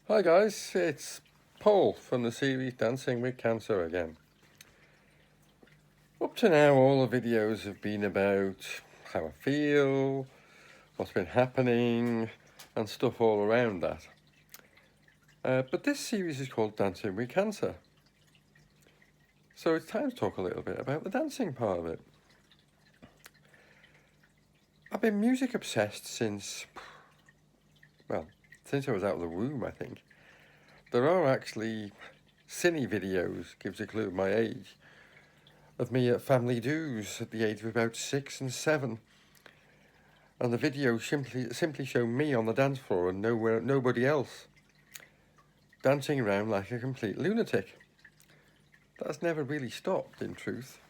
Hi guys, it's Paul from the series Dancing with Cancer again. Up to now, all the videos have been about how I feel, what's been happening, and stuff all around that. But this series is called Dancing with Cancer. So it's time to talk a little bit about the dancing part of it. I've been music obsessed since I was out of the womb, I think. There are actually cine videos, gives a clue of my age, of me at family do's at the age of about 6 and 7. And the video simply show me on the dance floor and nobody else, dancing around like a complete lunatic. That's never really stopped, in truth.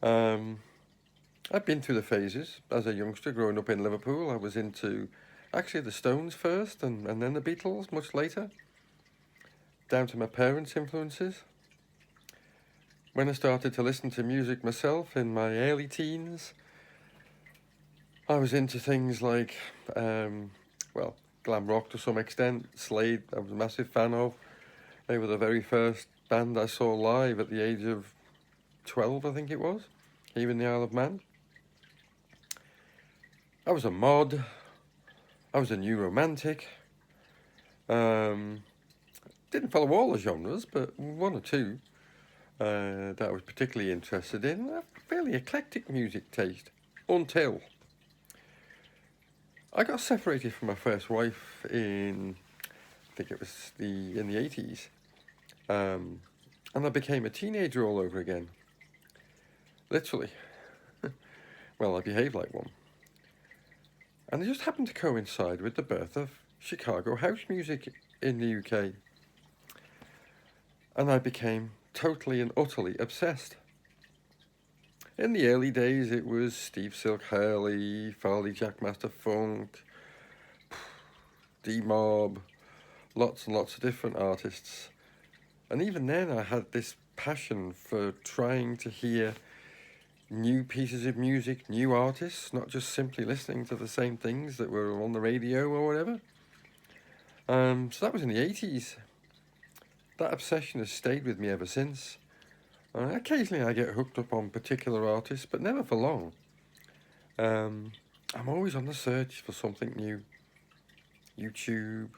I've been through the phases as a youngster growing up in Liverpool. I was into actually the Stones first and then the Beatles much later, down to my parents' influences. When I started to listen to music myself in my early teens, I was into things like, glam rock to some extent. Slade, I was a massive fan of. They were the very first band I saw live at the age of 12, I think it was, here in the Isle of Man. I was a mod. I was a new romantic. Didn't follow all the genres, but one or two that I was particularly interested in. A fairly eclectic music taste until I got separated from my first wife in, I think it was in the 80s, and I became a teenager all over again. Literally. Well, I behaved like one. And it just happened to coincide with the birth of Chicago house music in the UK. And I became totally and utterly obsessed. In the early days, it was Steve Silk Hurley, Farley Jackmaster Funk, D-Mob, lots and lots of different artists. And even then, I had this passion for trying to hear new pieces of music, new artists, not just simply listening to the same things that were on the radio or whatever. So that was in the 80s. That obsession has stayed with me ever since. Occasionally I get hooked up on particular artists, but never for long. I'm always on the search for something new. YouTube,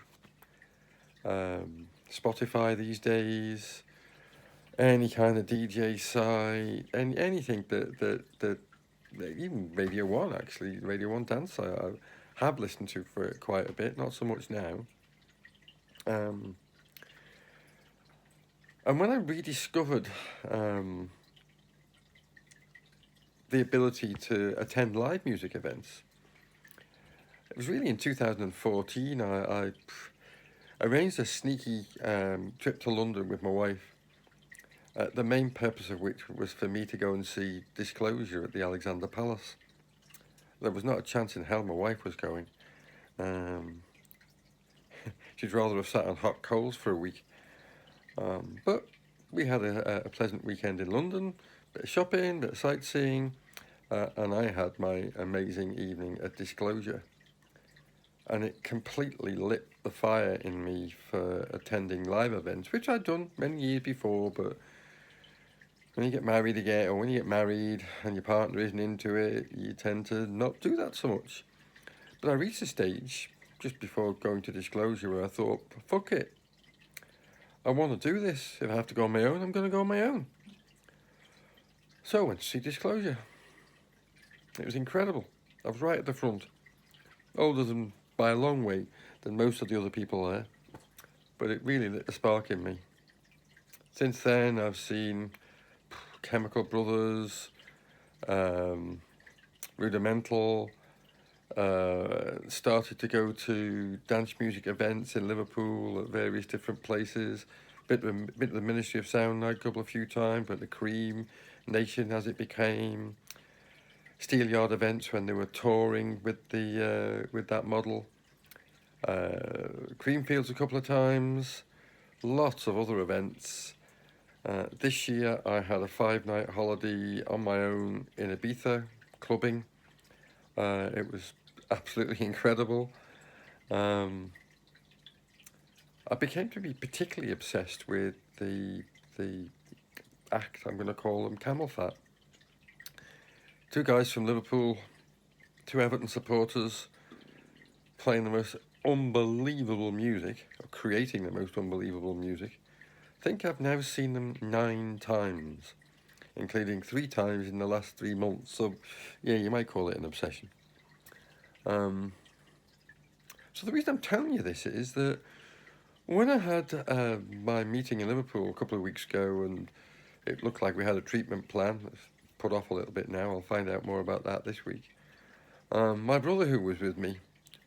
Spotify these days, any kind of DJ site, anything that even Radio 1 actually, Radio 1 dance I have listened to for quite a bit, not so much now. And when I rediscovered the ability to attend live music events, it was really in 2014 I arranged a sneaky trip to London with my wife, the main purpose of which was for me to go and see Disclosure at the Alexander Palace. There was not a chance in hell my wife was going. Um, she'd rather have sat on hot coals for a week. But we had a pleasant weekend in London, bit of shopping, bit of sightseeing, and I had my amazing evening at Disclosure. And it completely lit the fire in me for attending live events, which I'd done many years before, but when you get married again, or when you get married and your partner isn't into it, you tend to not do that so much. But I reached a stage just before going to Disclosure where I thought, fuck it, I want to do this. If I have to go on my own, I'm going to go on my own. So I went to see Disclosure. It was incredible. I was right at the front, older than by a long way than most of the other people there, but it really lit a spark in me. Since then, I've seen Chemical Brothers, Rudimental, started to go to dance music events in Liverpool at various different places. Bit of the Ministry of Sound nightclub a few times, but the Cream Nation as it became. Steelyard events when they were touring with that model. Creamfields a couple of times. Lots of other events. This year I had a 5-night holiday on my own in Ibiza, clubbing. It was absolutely incredible. I became to be particularly obsessed with the act, I'm going to call them Camel Fat. Two guys from Liverpool, two Everton supporters, playing the most unbelievable music, or creating the most unbelievable music. I think I've now seen them 9 times, including 3 times in the last 3 months. So, yeah, you might call it an obsession. So the reason I'm telling you this is that when I had my meeting in Liverpool a couple of weeks ago, and it looked like we had a treatment plan, it's put off a little bit now, I'll find out more about that this week. My brother, who was with me,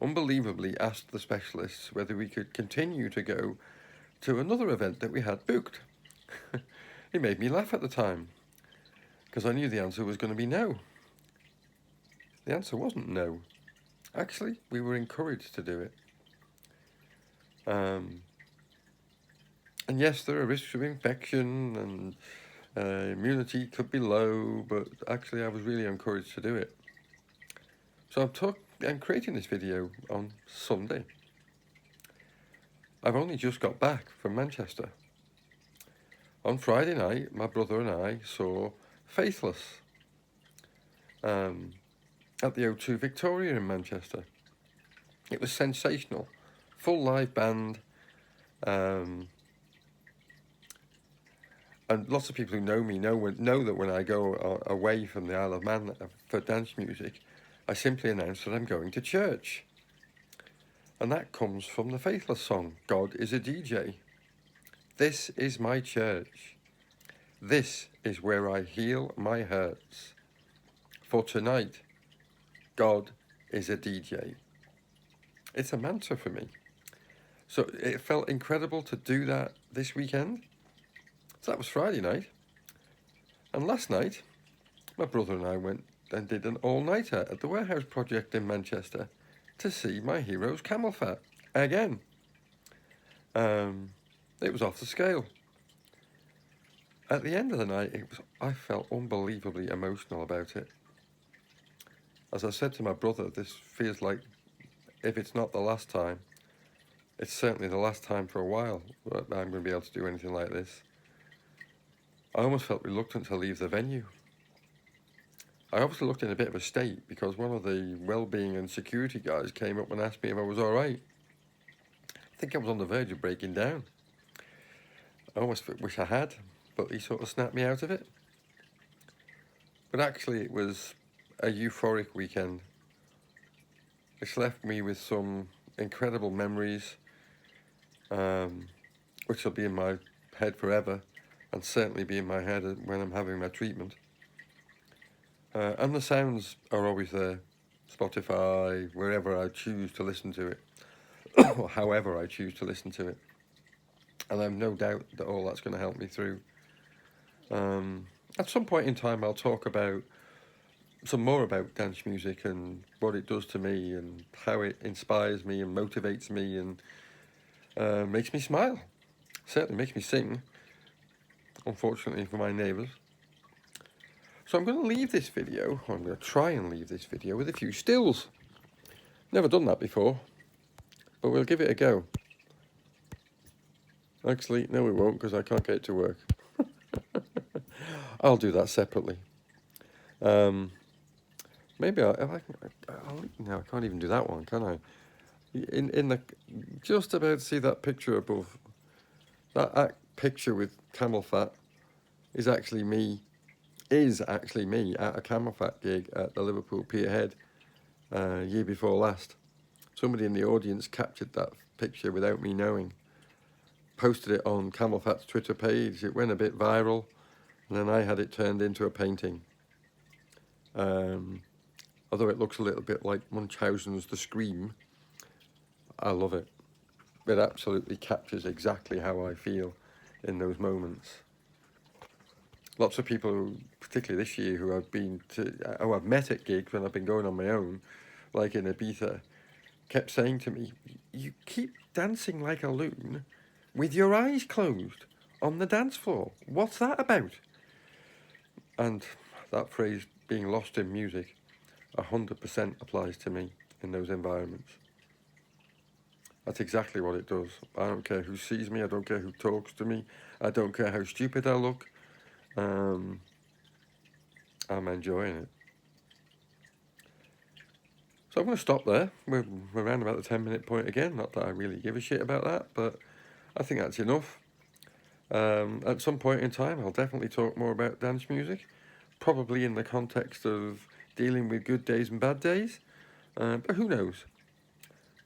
unbelievably asked the specialists whether we could continue to go to another event that we had booked. He made me laugh at the time, because I knew the answer was going to be no. The answer wasn't no. Actually, we were encouraged to do it. And yes, there are risks of infection and immunity could be low, but actually I was really encouraged to do it. So I'm creating this video on Sunday. I've only just got back from Manchester. On Friday night, my brother and I saw Faithless at the O2 Victoria in Manchester. It was sensational. Full live band. And lots of people who know me know that when I go away from the Isle of Man for dance music, I simply announce that I'm going to church. And that comes from the Faithless song, God is a DJ. This is my church. This is where I heal my hurts. For tonight, God is a DJ. It's a mantra for me. So it felt incredible to do that this weekend. So that was Friday night. And last night, my brother and I went and did an all-nighter at the Warehouse Project in Manchester to see my heroes Camel Fat again. It was off the scale. At the end of the night, I felt unbelievably emotional about it. As I said to my brother, this feels like, if it's not the last time, it's certainly the last time for a while that I'm going to be able to do anything like this. I almost felt reluctant to leave the venue. I obviously looked in a bit of a state because one of the well-being and security guys came up and asked me if I was all right. I think I was on the verge of breaking down. I almost wish I had, but he sort of snapped me out of it. But actually it was a euphoric weekend. It's left me with some incredible memories, which will be in my head forever, and certainly be in my head when I'm having my treatment. And the sounds are always there. Spotify, wherever I choose to listen to it, or however I choose to listen to it. And I have no doubt that all that's going to help me through. At some point in time, I'll talk about some more about dance music and what it does to me and how it inspires me and motivates me and makes me smile. Certainly makes me sing, unfortunately for my neighbours. So I'm going to leave this video, or I'm going to try and leave this video with a few stills. Never done that before, but we'll give it a go. Actually, no we won't, because I can't get it to work. I'll do that separately. Maybe no, I can't even do that one, can I? In the just about to see that picture above. That picture with Camel Fat is actually me at a Camel Fat gig at the Liverpool Pierhead year before last. Somebody in the audience captured that picture without me knowing, posted it on Camel Fat's Twitter page. It went a bit viral, and then I had it turned into a painting. Although it looks a little bit like Munchausen's The Scream, I love it. It absolutely captures exactly how I feel in those moments. Lots of people, particularly this year, who I've met at gigs when I've been going on my own, like in Ibiza, kept saying to me, "You keep dancing like a loon with your eyes closed on the dance floor. What's that about?" And that phrase, being lost in music, 100% applies to me in those environments. That's exactly what it does. I don't care who sees me. I don't care who talks to me. I don't care how stupid I look. Um, I'm enjoying it. So I'm going to stop there. We're around about the 10-minute point again. Not that I really give a shit about that, but I think that's enough. At some point in time, I'll definitely talk more about dance music, probably in the context of dealing with good days and bad days, but who knows?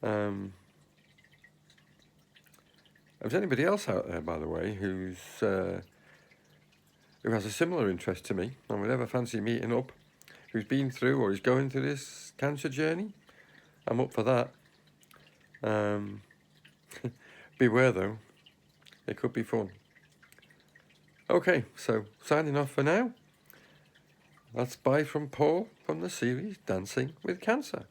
Um, if there's anybody else out there, by the way, who has a similar interest to me and would ever fancy meeting up, who's been through or is going through this cancer journey, I'm up for that. Um, beware though, it could be fun. Okay, so signing off for now. That's bye from Paul from the series Dancing with Cancer.